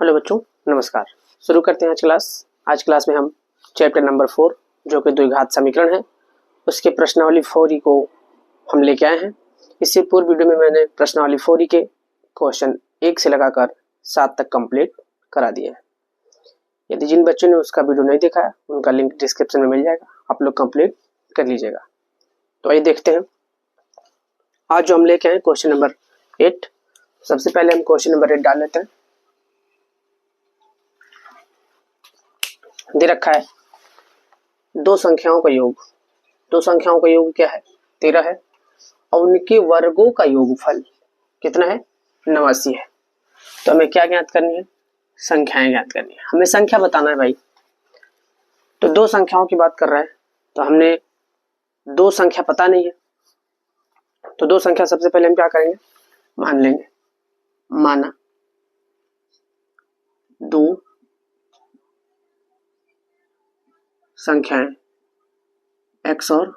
Hello बच्चों, नमस्कार। शुरू करते हैं आज क्लास में हम चैप्टर नंबर 4 जो कि द्विघात समीकरण है उसके प्रश्नावली 4 को हम लेके आए हैं। इससे पूर्व वीडियो में मैंने प्रश्नावली 4 के क्वेश्चन 1 से लगाकर 7 तक कंप्लीट करा दिया है। यदि जिन बच्चों ने उसका वीडियो नहीं देखा है उनका लिंक डिस्क्रिप्शन में मिल जाएगा, आप लोग कंप्लीट कर लीजिएगा। तो आइए देखते हैं आज जो हम लेके आए क्वेश्चन नंबर 8। सबसे पहले हम क्वेश्चन नंबर 8 डाल लेते हैं। दे रखा है दो संख्याओं का योग क्या है? 13 है और उनके वर्गों का योगफल कितना है? 89 है। तो हमें क्या ज्ञात करनी है? संख्याएं ज्ञात करनी है। हमें संख्या बताना है भाई। तो दो संख्याओं की बात कर रहा है तो हमने दो संख्या पता नहीं है, तो दो संख्या सबसे पहले हम क्या करेंगे? मान लेंगे। माना दो संख्याएं x और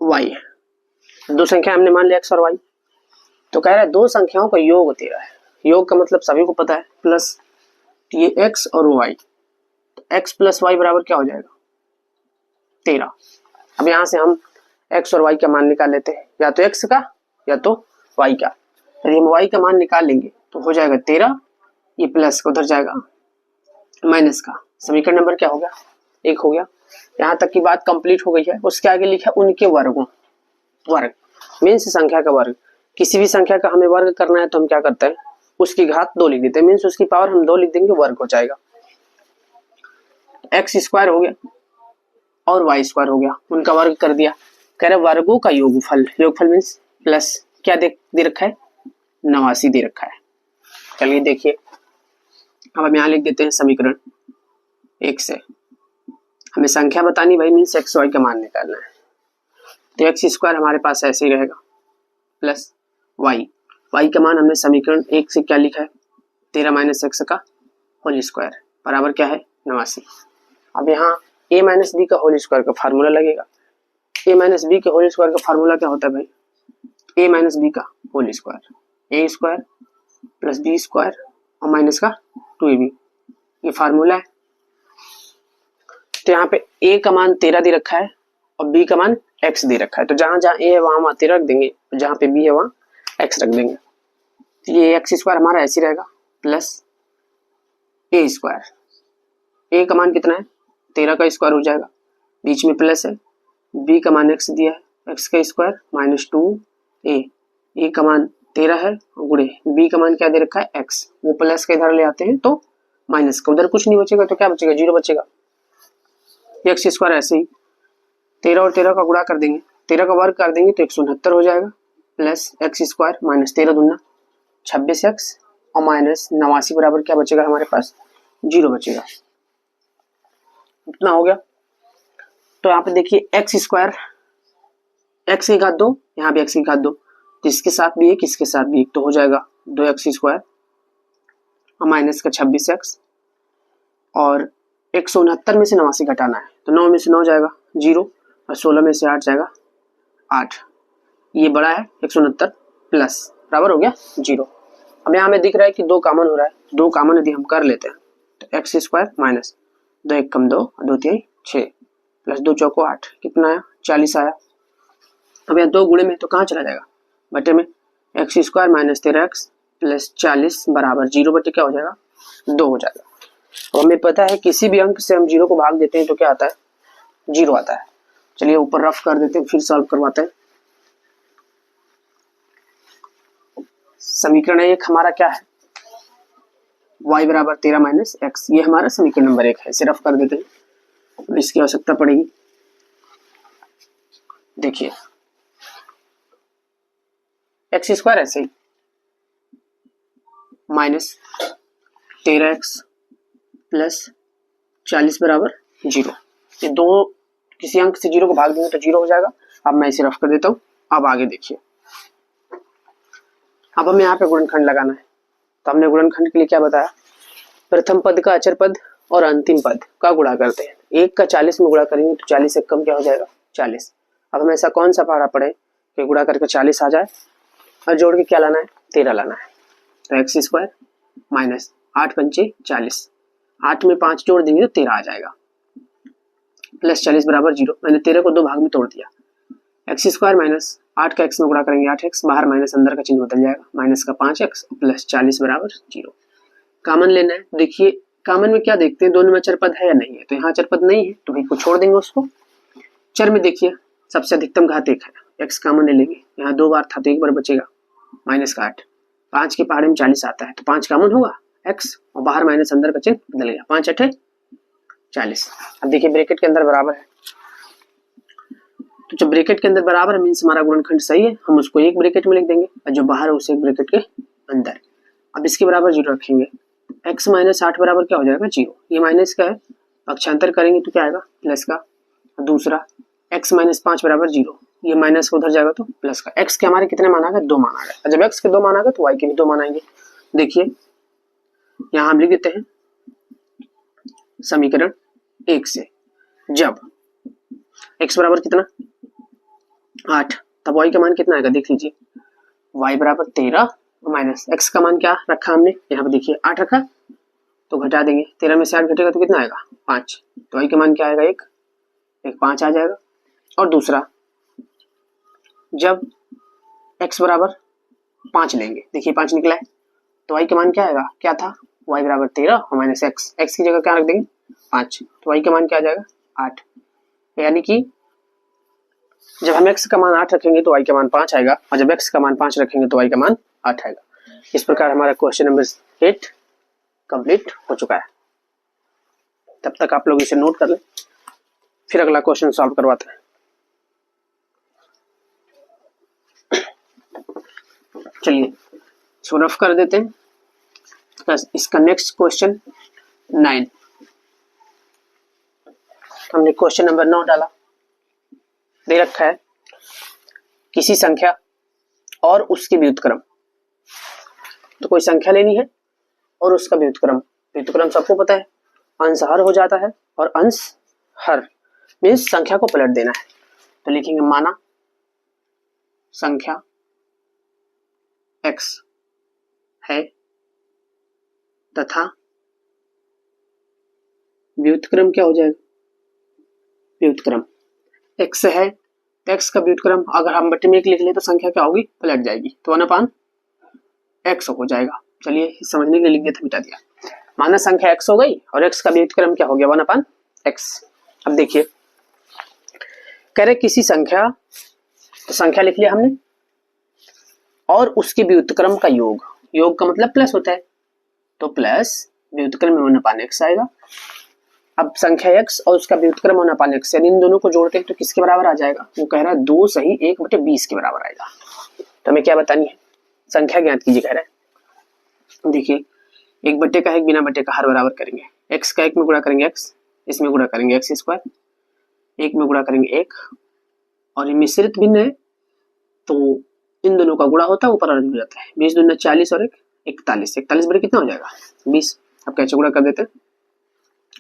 y है। दो संख्या हमने मान लिया x और y। तो कह रहा है दो संख्याओं का योग 13 है। योग का मतलब सभी को पता है, प्लस ये x और y। तो x प्लस y बराबर क्या हो जाएगा? 13। अब यहां से हम x और y का मान निकाल लेते हैं, या तो x का या तो y का। यदि हम y का मान निकाल लेंगे तो हो जाएगा 13, ये प्लस का उधर जाएगा माइनस का। समीकरण नंबर क्या हो गया? 1 हो गया। यहाँ तक की बात कंप्लीट हो गई है। उसके आगे लिखा उनके वर्गों। वर्ग मीन्स संख्या का वर्ग। किसी भी संख्या का हमें वर्ग करना है तो हम क्या करते हैं? उसकी घात 2 लिख देते हैं, मीन्स उसकी पावर हम 2 लिख देंगे, वर्ग हो जाएगा। एक्स स्क्वायर हो गया और वाई स्क्वायर हो गया, उनका वर्ग कर दिया। कह रहे वर्गों का योगफल, योगफल मीन्स प्लस क्या दे रखा है? 89 दे रखा है। चलिए देखिए, अब हम यहाँ लिख देते हैं समीकरण 1 से। हमें संख्या बतानी भाई, मीन्स एक्स वाई का मान निकालना है। तो एक्स स्क्वायर हमारे पास ऐसे ही रहेगा प्लस वाई। वाई का मान हमने समीकरण 1 से क्या लिखा है? 13 माइनस एक्स का होल स्क्वायर बराबर क्या है? 89। अब यहाँ a माइनस बी का होल स्क्वायर का फार्मूला लगेगा। a माइनस बी के होल स्क्वायर का फार्मूला क्या होता है भाई? a माइनस बी का whole square, a square plus B square और माइनस का 2ab, ये फार्मूला है। तो यहाँ पे a का मान 13 दे रखा है और b का मान x दे रखा है। तो जहां जहां a है वहां 13 रख देंगे, जहां पे b है वहां x रख देंगे। तो ये एक्स स्क्वायर हमारा ऐसे रहेगा प्लस a स्क्वायर। a का मान कितना है? 13 का स्क्वायर हो जाएगा, बीच में प्लस है। b का मान x दिया है, x का स्क्वायर माइनस 2a। a का मान 13 है गुणे b का मान क्या दे रखा है? x। वो प्लस के इधर ले आते हैं तो माइनस का उधर कुछ नहीं बचेगा, तो क्या बचेगा? 0 बचेगा। एक्स स्क्वायर ऐसे ही 13 और 13 का गुणा कर देंगे, 13 का वर्ग कर देंगे तो 169 हो जाएगा प्लस एक्स स्क्वायर माइनस 13 दूना 26x और माइनस 89 बराबर क्या बचेगा हमारे पास? 0 बचेगा। इतना हो गया। तो यहाँ पे देखिए एक्स स्क्वायर, एक्स की घात 2, यहाँ भी एक्स की घात 2, तो इसके साथ भी एक, इसके साथ भी एक, तो हो जाएगा 2x स्क्वायर और माइनस का 26x और 169 में से 89 घटाना है तो 9 में से 9 जाएगा 0 और 16 में से 8 जाएगा 8। ये बड़ा है 169 प्लस बराबर हो गया 0। अब यहाँ हमें दिख रहा है कि 2 कॉमन हो रहा है, 2 कॉमन यदि हम कर लेते हैं तो एक्स स्क्वायर माइनस 2 1 कम 2 2 3 6 प्लस 2 चौको 8, कितना आया? 40 आया। अब यहाँ 2 गुणे में तो कहाँ चला जाएगा? बटे में। X square minus 13x plus 40 बराबर 0 बटे क्या हो जाएगा? 2 हो जाएगा। और हमें पता है किसी भी अंक से हम 0 को भाग देते हैं तो क्या आता है? 0 आता है। चलिए ऊपर रफ कर देते हैं, फिर सॉल्व करवाते हैं। समीकरण 1 हमारा क्या है? y बराबर 13 माइनस एक्स, ये हमारा समीकरण नंबर 1 है। इसे रफ कर देते हैं, इसकी आवश्यकता पड़ेगी। देखिए एक्स स्क्वायर ऐसे ही माइनस 13x प्लस 40 बराबर 0। ये दो किसी अंक से 0 को भाग देंगे तो 0 हो जाएगा। अब मैं इसे रफ कर देता हूँ। अब आगे देखिए, अब हमें यहाँ पे गुणनखंड लगाना है। तो हमने गुणनखंड के लिए क्या बताया? प्रथम पद का अचर पद और अंतिम पद का गुणा करते हैं। 1 का 40 में गुणा करेंगे तो 40 से कम क्या हो जाएगा? 40। अब हमें ऐसा कौन सा पहाड़ा पड़े कि गुणा करके 40 आ जाए और जोड़ के क्या लाना है? 13 लाना है। तो एक्स स्क्वायर माइनस 8 पंचे 40, 8 में 5 जोड़ देंगे तो 13 आ जाएगा, प्लस 40 बराबर 0। मैंने 13 को 2 भाग में तोड़ दिया। एक्स स्क्वायर माइनस 8 का एक्स में गुणा करेंगे 8x, बाहर माइनस अंदर का चिन्ह बदल जाएगा, माइनस का 5x प्लस 40 बराबर 0। कॉमन लेना है। देखिए कॉमन में क्या देखते हैं, दोनों में चरपद है या नहीं है, तो यहाँ चरपद नहीं है तो भाई को छोड़ देंगे उसको। चर में देखिए सबसे अधिकतम घात 1 है, x कॉमन ले लेंगे, यहाँ 2 बार था तो 1 बार बचेगा, माइनस का 8, 5 के पहाड़े में 40 आता है तो 5 कॉमन होगा x, और बाहर माइनस अंदर का चिन्ह बदल गया, 5 8 40। अब देखिए ब्रैकेट के अंदर बराबर है, तो जब ब्रैकेट के अंदर बराबर है मीन्स हमारा गुणनखंड सही है, हम उसको एक ब्रैकेट में लिख देंगे और जो बाहर है उसे एक ब्रैकेट के अंदर। अब इसके बराबर 0 रखेंगे, x माइनस 8 बराबर क्या हो जाएगा 0, ये माइनस का है, पक्षांतर करेंगे तो क्या आएगा प्लस का। दूसरा x माइनस 5 बराबर 0, ये माइनस उधर जाएगा तो प्लस का। x के हमारे कितने मान आ गए, 2 मान आ गए, और जब x के 2 मान आ गए तो y के भी 2 मान आएंगे। देखिए यहाँ हम लिख देते हैं समीकरण 1 से, जब x बराबर कितना 8, तब y का मान कितना आएगा, देख लीजिए y बराबर 13 माइनस x का मान क्या रखा हमने, यहाँ पे देखिए 8 रखा तो घटा देंगे, 13 में से 8 घटेगा तो कितना आएगा 5, तो y का मान क्या आएगा 1 5 आ जाएगा। और दूसरा जब x बराबर 5 लेंगे, देखिए 5 निकला है तो y का मान क्या आएगा, क्या था y बराबर 13 और माइनस x की जगह क्या रख देंगे 5, तो y का मान क्या आ जाएगा 8। यानी कि जब हम x का मान 8 रखेंगे तो y का मान 5 आएगा, और जब x का मान 5 रखेंगे तो y का मान 8 आएगा। इस प्रकार हमारा क्वेश्चन नंबर 8 कंप्लीट हो चुका है। तब तक आप लोग इसे नोट कर लें, फिर अगला क्वेश्चन सॉल्व करवाते हैं। चलिए इसको रफ कर देते हैं। बस इसका नेक्स्ट क्वेश्चन 9, हमने क्वेश्चन नंबर 9 डाला, दे रखा है किसी संख्या और उसकी व्युत्क्रम। तो कोई संख्या लेनी है और उसका व्युत्क्रम, व्युत्क्रम सबको पता है अंश हर हो जाता है, और अंश हर मीन्स संख्या को पलट देना है। तो लिखेंगे माना संख्या x है तथा व्युत्क्रम क्या हो जाएगा, व्युत्क्रम x है, x का व्युत्क्रम अगर हम बटे में 1 लिख ले तो संख्या क्या होगी, पलट जाएगी, तो 1/x हो जाएगा। चलिए समझने के लिए लिख दिया था, मिटा दिया। माना संख्या x हो गई और x का व्युत्क्रम क्या हो गया 1/x। अब देखिए कह रहे किसी संख्या, तो संख्या लिख लिया हमने, और उसके व्युत्क्रम का योग, योग का मतलब प्लस होता है, तो प्लस व्युत्क्रम में 1/x आएगा। अब संख्या x और उसका व्युत्क्रम 1/x, यानी इन दोनों को जोड़ते हैं तो किसके बराबर आ जाएगा, वो कह रहा है 2 सही 1/20 के बराबर आएगा। तो हमें क्या बतानी है, संख्या ज्ञात कीजिए कह रहा है। देखिए 1 बट्टे का 1 बिना बट्टे का हर बराबर करेंगे, x का 1 में गुणा करेंगे x, इसमें गुणा करेंगे x स्क्वायर, 1 में गुणा करेंगे 1, और ये मिश्रित भिन्न है तो इन दोनों का गुणा होता है ऊपर और हो जाता है, 20 दूना 40 और 1 41, 41 बड़े कितना हो जाएगा 20। अब कैसे गुणा कर देते हैं,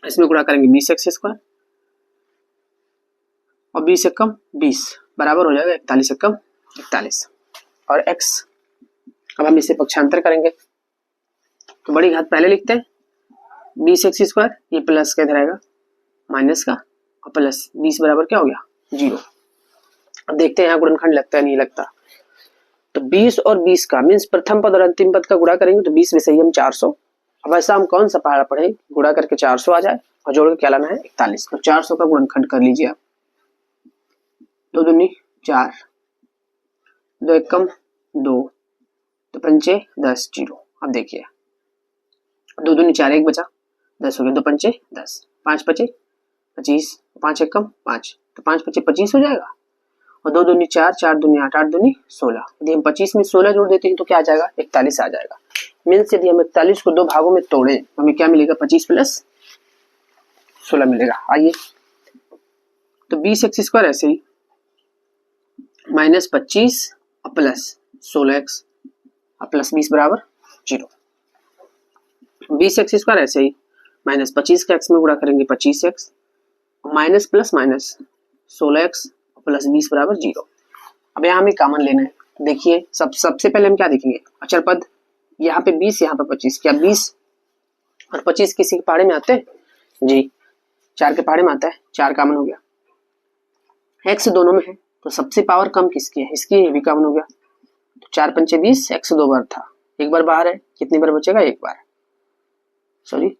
इसमें गुणा करेंगे 20x स्क्वायर और 20 एकम 20 बराबर हो जाएगा 41 एकम 41 और x। अब हम इसे पक्षांतर करेंगे तो बड़ी घात पहले लिखते हैं, 20x स्क्वायर, ये प्लस का इधर आएगा माइनस का, और प्लस 20 बराबर क्या हो गया 0। अब देखते हैं यहाँ गुणनखंड लगता है नहीं लगता, तो 20 और 20 का मीन्स प्रथम पद और अंतिम पद का गुणा करेंगे तो 20 विषय हम 400। अब ऐसा हम कौन सा पहाड़ा पढ़े, गुणा करके 400 आ जाए और जोड़ के क्या लाना है 41, तो 400 का गुणनखंड कर लीजिए आप, 2 दूनी 4, 2 एकम 2, तो पंचे 10 0। अब देखिए 2 दूनी 4, 1 बचा 10 हो गया, 2 पंचे 10, 5 पचे 25, 5 एकम 5, तो 5 पचे 25 हो जाएगा, और 2 दूनी 4, 4 दूनी 8, 8 दूनी 16। यदि हम 25 में 16 जोड़ देते हैं तो क्या आ जाएगा 41 आ जाएगा। मीन्स यदि हम 41 को 2 भागों में तोड़े हमें क्या मिलेगा 25 प्लस 16 मिलेगा। आइए तो 20x स्क्वायर ऐसे ही माइनस 25 और प्लस 16x और प्लस 20 बराबर 0। 20x स्क्वायर ऐसे ही माइनस 25 का x में गुणा करेंगे 25x, minus plus minus 16x plus 20 बराबर 0। अब यहाँ हमें कॉमन लेना है। देखिए सबसे पहले हम क्या देखेंगे, अचर पद यहाँ पे 20, यहाँ पे 25, क्या 20 और 25 किसी के पहाड़े में आते हैं? जी 4 के पहाड़े में आता है, 4 कॉमन हो गया। x दोनों में है तो सबसे पावर कम किसकी है? इसकी, ये भी कॉमन हो गया। तो 4 पंचे 20, x 2 बार था, एक बार बाहर है, कितनी बार बचेगा? एक बार, सॉरी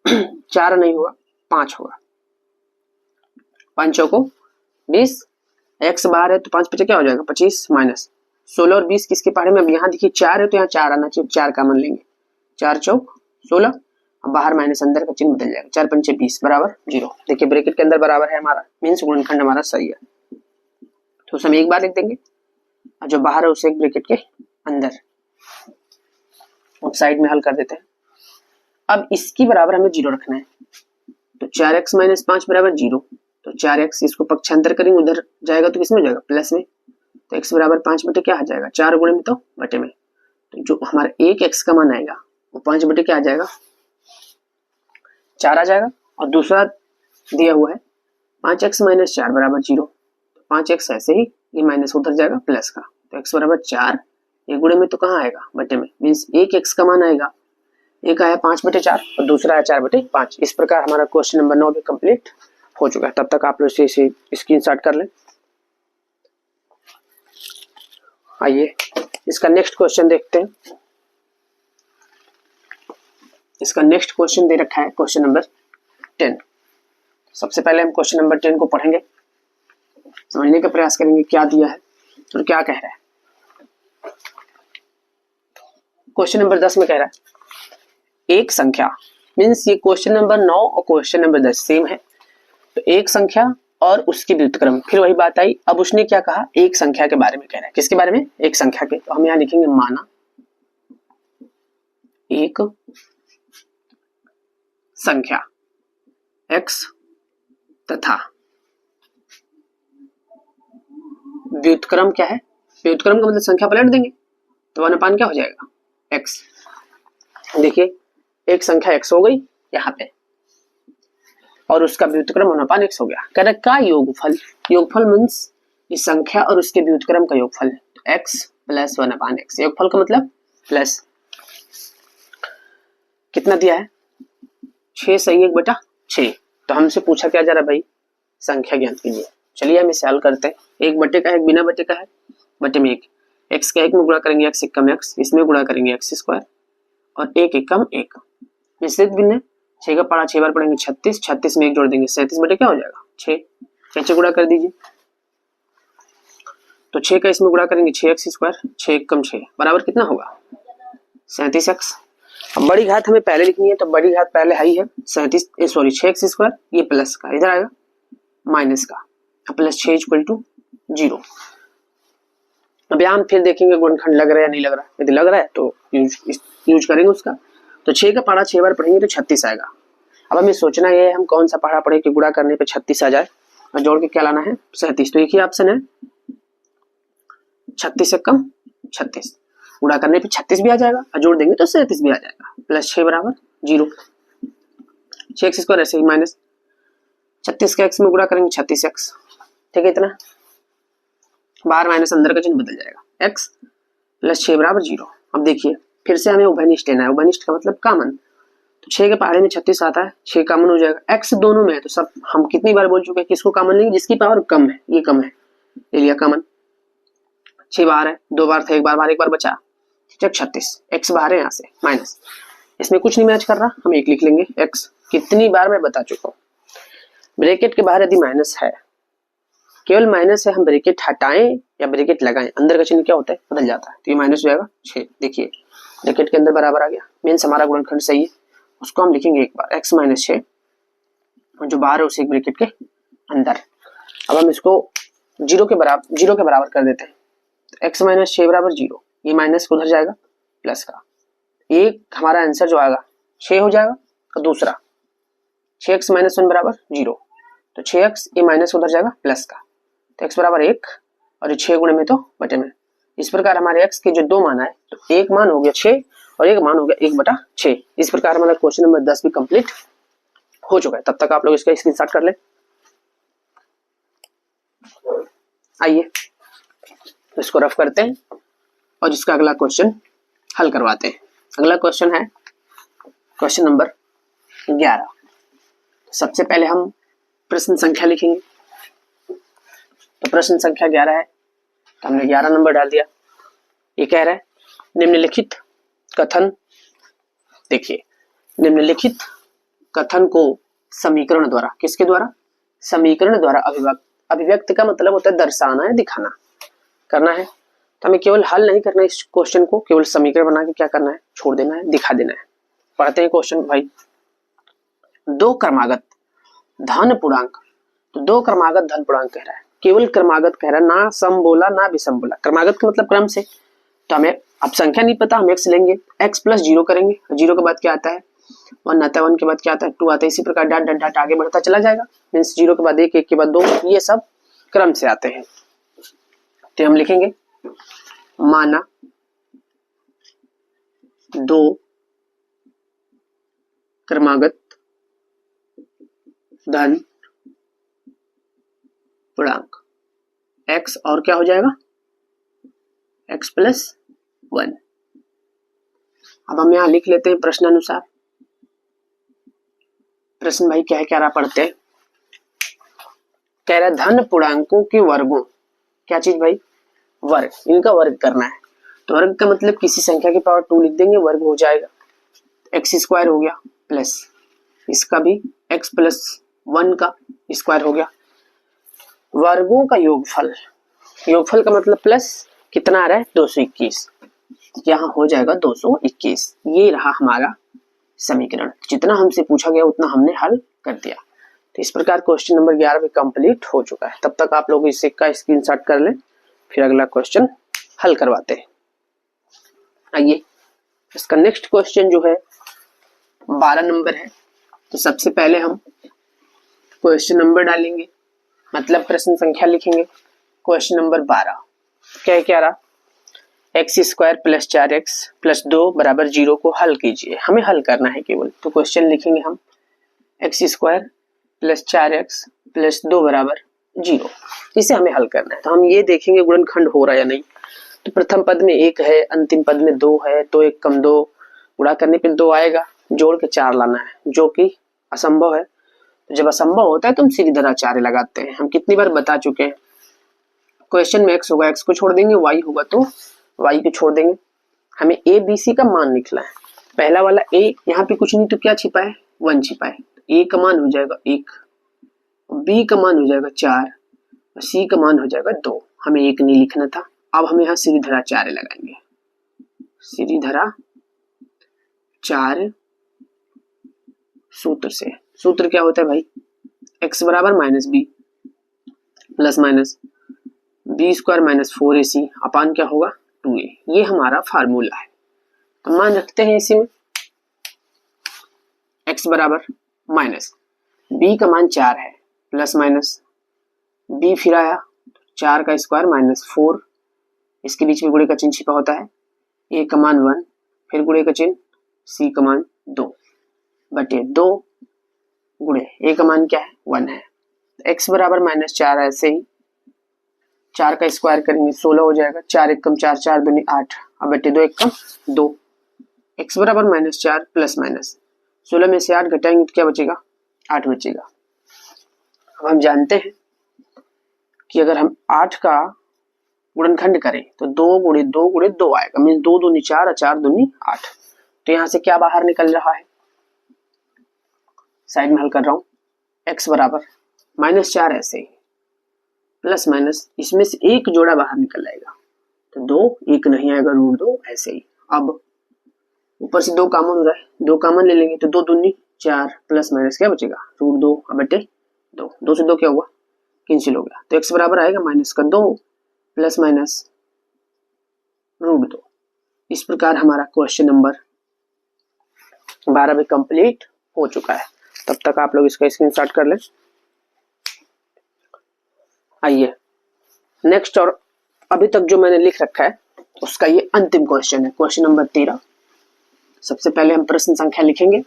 4 नहीं होगा, 5 होगा। 5 चौको 20, x बाहर है तो 5 बचे क्या हो जाएगा? 25 माइनस 16 और 20 किसके पहाड़े में? अब यहाँ देखिए 4 है तो यहाँ 4 आना चाहिए, 4 कॉमन लेंगे, 4 चौक 16, अब बाहर माइनस अंदर का चिन्ह बदल जाएगा, 4 पंचे 20 बराबर 0। देखिए ब्रैकेट के अंदर बराबर है हमारा, मीन्स गुणनखंड हमारा सही है। तो उसे हम एक बार लिख देंगे और जो बाहर है उसे एक ब्रैकेट के अंदर। अब साइड में हल कर देते हैं। अब इसकी बराबर हमें 0 रखना है, तो 4x माइनस 5 बराबर 0। तो 4x इसको पक्षांतर करेंगे, उधर जाएगा तो किसमें जाएगा? प्लस में। तो x बराबर 5 बटे क्या आ जाएगा? 4 गुणे में तो बटे में। तो जो हमारा एक x का मान आएगा वो 5 बटे क्या आ जाएगा? 4 आ जाएगा। और दूसरा दिया हुआ है 5x माइनस 4 बराबर 0। तो 5x ऐसे ही, ये माइनस उधर जाएगा प्लस का, तो x बराबर 4, ये गुणे में तो कहाँ आएगा? बटे में। मीन्स एक x का मान आएगा, एक आया 5 बटे 4 और दूसरा आया 4 बटे 5। इस प्रकार हमारा क्वेश्चन नंबर 9 भी कंप्लीट हो चुका है। तब तक आप लोग इसे स्क्रीनशॉट कर लें। आइए इसका नेक्स्ट क्वेश्चन देखते हैं। इसका नेक्स्ट क्वेश्चन दे रखा है क्वेश्चन नंबर 10। सबसे पहले हम क्वेश्चन नंबर 10 को पढ़ेंगे, समझने का प्रयास करेंगे क्या दिया है और क्या कह रहा है। क्वेश्चन नंबर 10 में कह रहा है एक संख्या, मीन्स ये क्वेश्चन नंबर 9 और क्वेश्चन नंबर 10 सेम है। तो एक संख्या और उसकी व्युत्क्रम, फिर वही बात आई। अब उसने क्या कहा? एक संख्या के बारे में कह रहा है। किसके बारे में? एक संख्या के। तो हम यहां लिखेंगे माना एक संख्या x तथा व्युत्क्रम क्या है? व्युत्क्रम का मतलब संख्या पलट देंगे तो 1/, क्या हो जाएगा? x। देखिए एक संख्या x हो गई यहाँ पे और उसका व्युत्क्रम 1/x हो गया। कह रहा का योगफल, योगफल मीन्स इस संख्या और उसके व्युत्क्रम का योगफल, तो x प्लस 1/x। योगफल का मतलब प्लस, कितना दिया है? 6 सही 1/6। तो हमसे पूछा क्या जा रहा भाई? संख्या ज्ञात कीजिए। चलिए हम इसे हल करते हैं। 1 बटे का है, बिना बटे का है, बटे में 1, x का 1 में गुणा करेंगे x एक कम x, इसमें गुणा करेंगे x स्क्वायर और 1 एक कम 1, मिश्रित भिन्न है। 6 का पढ़ा 6 बार पढ़ेंगे 36, 36 में 1 जोड़ देंगे 37 बटे क्या हो जाएगा? 6। कैसे गुणा कर दीजिए? तो 6 का इसमें गुणा करेंगे 6x स्क्वायर, 6 एक कम 6 बराबर कितना होगा? 37x। अब बड़ी घात हमें पहले लिखनी है, तो बड़ी घात पहले हाई है 6x स्क्वायर, ये प्लस का, इधर आएगा माइनस का, प्लस 6 इक्वल टू 0। अब यहाँ फिर देखेंगे गुणनखंड लग रहा है या नहीं लग रहा है। यदि लग रहा है तो यूज करेंगे उसका। तो 6 का पढ़ा 6 बार पढ़ेंगे तो 36 आएगा। अब हमें सोचना ये है हम कौन सा पढ़ा पढ़े कि गुणा करने पे 36 आ जाए और जोड़ के क्या लाना है? 37। तो एक ही ऑप्शन है 36 से कम 36, गुणा करने पे 36 भी आ जाएगा और जोड़ देंगे तो 37 भी आ जाएगा। प्लस 6 बराबर 0, 6x स्क्वायर ऐसे ही माइनस 36 का x में गुणा करेंगे 36x, ठीक है इतना, बाहर माइनस अंदर का चिन्ह बदल जाएगा, x प्लस 6 बराबर 0। अब देखिए फिर से हमें उभयनिष्ठ लेना है। उभयनिष्ठ का मतलब कॉमन, तो 6 के पहाड़े में 36 आता है, 6 कॉमन हो जाएगा। x दोनों में है तो सब हम कितनी बार बोल चुके हैं किसको कॉमन लेंगे? जिसकी पावर कम है, ये कम है, ले लिया कॉमन। 6 बाहर है, 2 बार था, 1 बार बाहर, 1 बार बचा, 36 x बाहर है यहाँ से माइनस, इसमें कुछ नहीं मैच कर रहा, हम 1 लिख लेंगे। x कितनी बार मैं बता चुका हूँ, ब्रैकेट के बाहर यदि माइनस है, केवल माइनस है, हम ब्रैकेट हटाएं या ब्रैकेट लगाएं, अंदर का चिन्ह क्या होता है? बदल जाता है। तो ये माइनस हो जाएगा 6। देखिए ब्रैकेट के अंदर बराबर आ गया, मीन्स हमारा गुणनखंड सही है। उसको हम लिखेंगे एक बार x माइनस 6 और जो बाहर है उसे ब्रैकेट के अंदर। अब हम इसको 0 के बराबर कर देते हैं। तो x माइनस 6 बराबर 0, ये माइनस उधर जाएगा प्लस का, एक हमारा आंसर जो आएगा 6 हो जाएगा और दूसरा 6x माइनस 1 बराबर 0, तो 6x ये माइनस उधर जाएगा प्लस का, तो x बराबर 1 और 6 गुणे में तो बटे में। इस प्रकार हमारे x के जो 2 मान आए, तो एक मान हो गया 6 और एक मान हो गया 1/6। इस प्रकार हमारा क्वेश्चन नंबर 10 भी कंप्लीट हो चुका है। तब तक आप लोग इसका स्क्रीनशॉट कर लें। आइए इसको रफ करते हैं और इसका अगला क्वेश्चन हल करवाते हैं। अगला क्वेश्चन है क्वेश्चन नंबर 11। सबसे पहले हम प्रश्न संख्या लिखेंगे। तो प्रश्न संख्या 11 है, तो हमने 11 नंबर डाल दिया। ये कह रहा है निम्नलिखित कथन, देखिए निम्नलिखित कथन को समीकरण द्वारा, किसके द्वारा? समीकरण द्वारा अभिव्यक्त का मतलब होता है दर्शाना है, दिखाना करना है। तो हमें केवल हल नहीं करना है इस क्वेश्चन को, केवल समीकरण बना के क्या करना है, छोड़ देना है, दिखा देना है। पढ़ते हैं क्वेश्चन भाई। दो क्रमागत धन पूर्णांक, तो दो क्रमागत धन पूर्णांक कह रहा है, केवल क्रमागत कह रहा है, ना सम बोला ना विषम बोला। क्रमागत का मतलब क्रम से, तो हमें अब संख्या नहीं पता, हम एक्स लेंगे, एक्स प्लस 0 करेंगे, 0 के बाद क्या आता है 1 आता है, 1 के बाद क्या आता है 2 आता है, इसी प्रकार डाट डाट डाट आगे बढ़ता चला जाएगा। मीन्स 0 के बाद 1, 1 के बाद 2, ये सब क्रम से आते हैं। तो हम लिखेंगे माना दो क्रमागत धन पूर्णांक x और क्या हो जाएगा x प्लस 1। अब हम यहां लिख लेते हैं प्रश्न अनुसार। प्रश्न भाई क्या है, क्या रहा पढ़ते हैं। कह रहा है धन पूर्णांकों के वर्गों, क्या चीज भाई, वर्ग, इनका वर्ग करना है। तो वर्ग का मतलब किसी संख्या की पावर 2 लिख देंगे, वर्ग हो जाएगा, एक्स स्क्वायर हो गया, प्लस इसका भी x प्लस 1 का स्क्वायर हो गया। वर्गों का योगफल, योगफल का मतलब प्लस कितना आ रहा है 221, यहाँ हो जाएगा 221। ये रहा हमारा समीकरण। जितना हमसे पूछा गया उतना हमने हल कर दिया। तो इस प्रकार क्वेश्चन नंबर 11 भी कंप्लीट हो चुका है। तब तक आप लोग इसे का स्क्रीनशॉट कर लें, फिर अगला क्वेश्चन हल करवाते हैं। आइए इसका नेक्स्ट क्वेश्चन जो है 12 नंबर है। तो सबसे पहले हम क्वेश्चन नंबर डालेंगे, मतलब प्रश्न संख्या लिखेंगे। क्वेश्चन नंबर 12 क्या रहा, x square plus 4x plus 2 बराबर 0 को हल कीजिए। हमें हल करना है केवल। तो क्वेश्चन लिखेंगे हम x square plus 4x plus 2 बराबर 0, इसे हमें हल करना है। तो हम ये देखेंगे गुणनखंड हो रहा है या नहीं। तो प्रथम पद में 1 है, अंतिम पद में 2 है, तो 1 कम 2 गुणा करने पे 2 आएगा, जोड़ के 4 लाना है, जो कि असंभव है। तो जब असंभव होता है तो हम सीधी धरा आचार्य लगाते हैं। हम कितनी बार बता चुके हैं, क्वेश्चन में x होगा x को छोड़ देंगे, y होगा तो y को छोड़ देंगे। हमें a b c का मान निकला है। पहला वाला a, यहाँ पे कुछ नहीं तो क्या छिपा है 1 छिपा है। a का मान हो जाएगा 1, b का मान हो जाएगा 4, c का मान हो जाएगा 2। हमें 1 नहीं लिखना था। अब हम यहाँ सीधी धरा आचार्य लगाएंगे। सीधी धरा चार्य सूत्र से, सूत्र क्या होता है भाई, x बराबर minus B plus minus B square minus 4ac upon क्या होगा 2a। ये हमारा फार्मूला है। तो मान रखते हैं इसी में x बराबर माइनस b का मान 4 है, प्लस माइनस b फिर आया 4 का स्क्वायर माइनस 4, इसके बीच में गुणे का चिन्ह छिपा होता है, a का मान 1, फिर गुणे का चिन्ह c का मान 2 बटे 2 गुणे a का मान क्या है 1 है। x बराबर माइनस 4, ऐसे ही 4 का स्क्वायर करेंगे 16 हो जाएगा, 4 एकम 4, 4 दूनी 8, अब बटे 2 एकम 2। x बराबर माइनस 4 प्लस माइनस 16 में से 8 घटाएंगे तो क्या बचेगा 8 बचेगा। अब हम जानते हैं कि अगर हम 8 का गुणनखंड करें तो 2 गुणे 2 गुणे 2 आएगा, मीन 2 दूनी 4 और 4 दूनी 8। तो यहाँ से क्या बाहर निकल रहा है, साइड में हल कर रहा हूं, x बराबर माइनस 4 ऐसे ही प्लस माइनस इसमें से एक जोड़ा बाहर निकल आएगा, तो 2 एक नहीं आएगा, रूट 2 ऐसे ही। अब ऊपर से 2 कॉमन हो रहा है, 2 कॉमन ले लेंगे तो 2 दूनी 4 प्लस माइनस क्या बचेगा रूट 2 बटे 2, 2 से 2 क्या हुआ कैंसिल हो गया। तो x बराबर आएगा माइनस का 2 प्लस माइनस रूट 2। इस प्रकार हमारा क्वेश्चन नंबर 12 भी कंप्लीट हो चुका है। तब तक आप लोग इसका स्क्रीनशॉट कर लें। आइए नेक्स्ट, और अभी तक जो मैंने लिख रखा है उसका ये अंतिम क्वेश्चन है, क्वेश्चन नंबर 13। सबसे पहले हम प्रश्न संख्या लिखेंगे,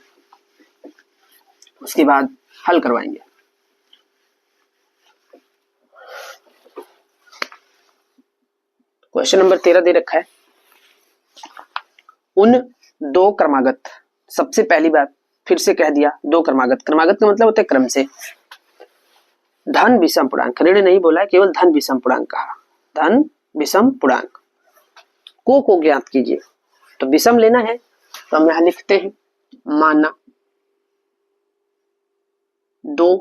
उसके बाद हल करवाएंगे। क्वेश्चन नंबर 13 दे रखा है, उन दो क्रमागत, सबसे पहली बात फिर से कह दिया, दो क्रमागत, क्रमागत का मतलब होता है क्रम से, धन विषम पूर्णांक, ऋण नहीं बोला है, केवल धन विषम पूर्णांक कहा, धन विषम पूर्णांक को ज्ञात कीजिए। तो विषम लेना है तो हम यहां लिखते हैं, माना दो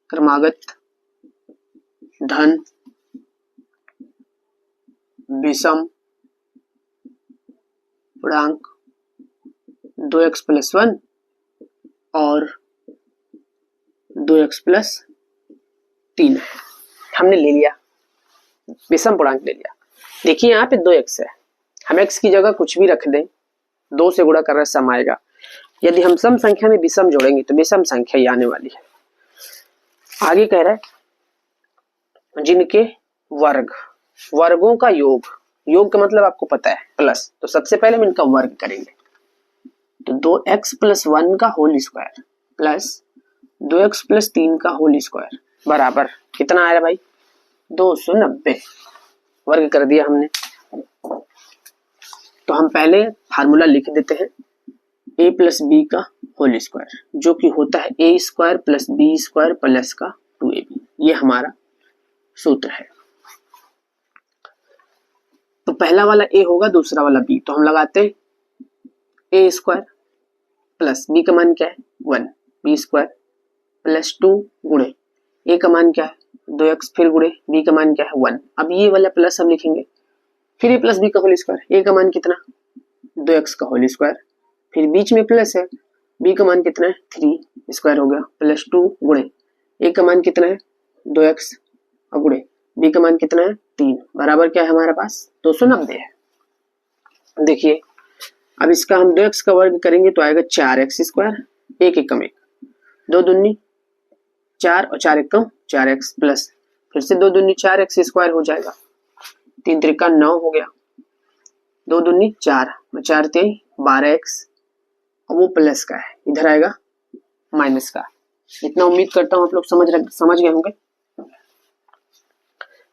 क्रमागत धन विषम पूर्णांक 2x + 1 और 2x + 3 है। हमने ले लिया, विषम पूर्णांक ले लिया। देखिए यहाँ पे 2x है, हम x की जगह कुछ भी रख दें, 2 से गुणा कर रहे सम आएगा। यदि हम सम संख्या में विषम जोड़ेंगे तो विषम संख्या ही आने वाली है। आगे कह रहा है जिनके वर्ग, वर्गों का योग, योग का मतलब आपको पता है प्लस, तो सबसे पहले हम इनका वर्ग करेंगे। तो 2x + 1 का होल स्क्वायर प्लस 2x + 3 का होल स्क्वायर बराबर कितना आया भाई, 290। वर्ग कर दिया हमने। तो हम पहले फार्मूला लिख देते हैं, a + b का होल स्क्वायर, जो कि होता है a² + b² प्लस का 2ab। ये हमारा सूत्र है। तो पहला वाला a होगा, दूसरा वाला b, तो हम लगाते हैं a² प्लस b का मान क्या है 1, b² प्लस 2 गुणे a का मान क्या है 2x, फिर गुणे b का मान क्या है 1। अब ये वाला प्लस हम लिखेंगे, फिर a + b का होल स्क्वायर, a का मान कितना 2x का होल स्क्वायर, फिर बीच में प्लस है, b का मान कितना है 3 स्क्वायर हो गया, प्लस 2 गुणे a का मान कितना है 2x और गुणे b का मान कितना है 3, बराबर क्या है हमारे पास 290 है। देखिए अब इसका हम 2x का वर्ग करेंगे तो आएगा 4x², 1 एकम 1, 2 दूनी 4 और 4 एकम 4x प्लस फिर से 2 दूनी 4x² हो जाएगा, 3 त्रिका 9 हो गया, 2 दूनी 4 और 4 3 12x, और वो प्लस का है, इधर आएगा माइनस का। इतना उम्मीद करता हूं आप लोग समझ गए होंगे।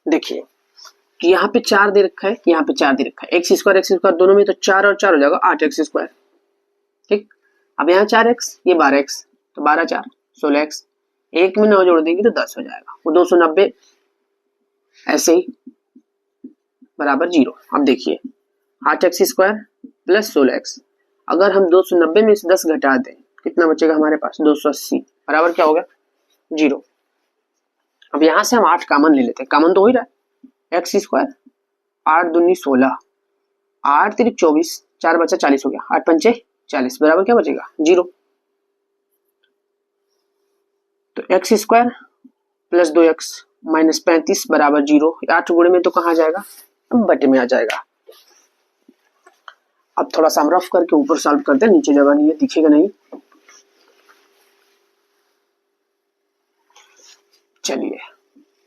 देखिए कि यहाँ पे 4 दे रखा है, यहाँ पे 4 दे रखा है, x² दोनों में तो 4 और 4 हो जाएगा 8x²। ठीक, अब यहाँ 4x, ये 12x, तो 12 4 16x, एक में 9 जोड़ देंगे तो 10 हो जाएगा, वो 290 ऐसे ही बराबर 0। अब देखिए 8x² प्लस 16x, अगर हम 290 में से 10 घटा दें कितना बचेगा हमारे पास 280, बराबर क्या हो गया 0। अब यहां से हम 8 कॉमन ले लेते हैं, कॉमन तो हो ही रहा है, x², 8 दूनी 16, 8 3 24, 4 बचा 40 हो गया, 8 पंचे 40, बराबर क्या बचेगा 0। तो x² प्लस 2x माइनस 35 बराबर 0, 8 गुणे में तो कहाँ जाएगा बटे में आ जाएगा। अब थोड़ा सा हम रफ करके ऊपर सॉल्व करते हैं, नीचे जगह नहीं है, दिखेगा नहीं। चलिए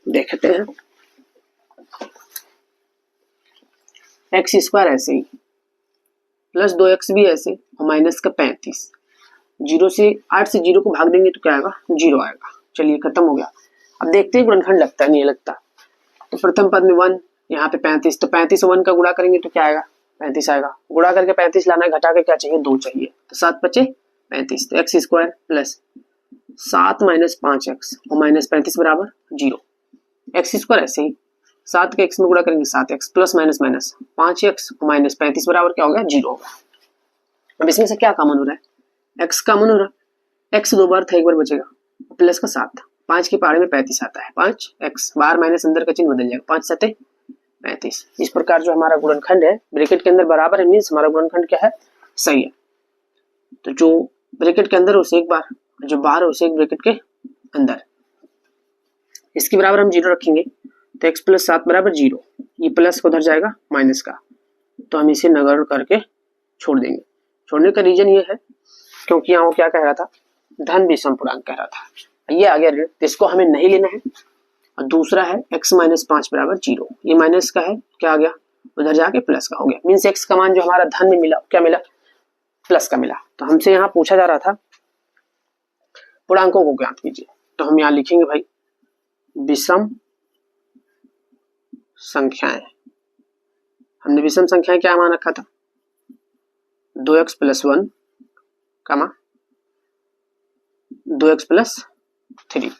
देखते हैं, x² ऐसे ही प्लस 2x भी ऐसे और माइनस का 35, 0 से 8 से 0 को भाग देंगे तो क्या आएगा 0 आएगा। चलिए खत्म हो गया। अब देखते हैं गुणनखंड लगता है नहीं लगता। तो प्रथम पद में 1, यहाँ पे 35, तो 35 और 1 का गुणा करेंगे तो क्या आएगा 35 आएगा, गुणा करके 35 लाना है, घटा के क्या चाहिए 2 चाहिए, तो 7 बचे 35, तो x² प्लस 7 माइनस 5x और माइनस 35 बराबर 0। x² ऐसे ही 7 के x में गुणा करेंगे 7x plus minus minus 5x और माइनस 35 बराबर क्या हो गया 0 होगा। अब इसमें से क्या कॉमन हो रहा है x कॉमन हो रहा है, x 2 बार था, 1 बार बचेगा, प्लस का 7, 5 के पहाड़े में 35 आता है, 5x बार माइनस अंदर का चिन्ह बदल जाएगा, 5 7 35। इस प्रकार जो हमारा गुणनखंड है ब्रैकेट के अंदर बराबर है, मीन्स हमारा गुणनखंड क्या है सही है। तो जो ब्रैकेट के अंदर है उसे एक बार, जो बाहर है उसे एक ब्रैकेट के अंदर, इसके बराबर हम 0 रखेंगे तो x प्लस 7 बराबर 0, ये प्लस को उधर जाएगा माइनस का, तो हम इसे नगण्य करके छोड़ देंगे। छोड़ने का रीजन ये है क्योंकि यहाँ वो क्या कह रहा था धन विषम पूर्णांक कह रहा था, ये आ गया ऋण, तो इसको हमें नहीं लेना है। और दूसरा है x माइनस 5 बराबर 0, ये माइनस का है, क्या आ गया उधर जाके प्लस का हो गया, मीन्स x का मान जो हमारा धन में मिला क्या मिला प्लस का मिला। तो हमसे यहाँ पूछा जा रहा था पूर्णांकों को ज्ञात कीजिए, तो हम यहाँ लिखेंगे भाई विषम संख्याएं, हमने विषम संख्या क्या मान रखा था, 2x प्लस 1 कामा 2x प्लस 3।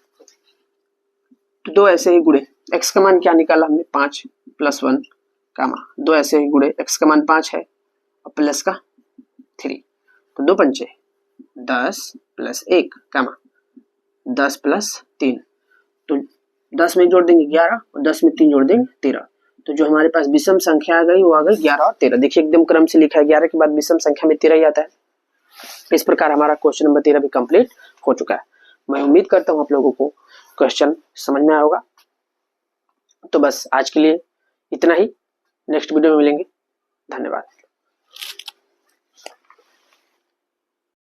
तो दो ऐसे ही गुणे, x का मान क्या निकाला हमने, 5 प्लस 1 कामा 2 ऐसे ही गुणे, x का मान 5 है और प्लस का 3, तो 2 पंचे 10 प्लस 1 कामा 10 प्लस 3, तो 10 में जोड़ देंगे 11 और 10 में 3 जोड़ देंगे 13। तो जो हमारे पास विषम संख्या आ गई वो आ गई 11 और 13। देखिए एकदम क्रम से लिखा है, 11 के बाद विषम संख्या में 13 ही आता है। इस प्रकार हमारा क्वेश्चन नंबर 13 भी कंप्लीट हो चुका है। मैं उम्मीद करता हूँ आप लोगों को क्वेश्चन समझ में आया होगा। तो बस आज के लिए इतना ही, नेक्स्ट वीडियो में मिलेंगे। धन्यवाद।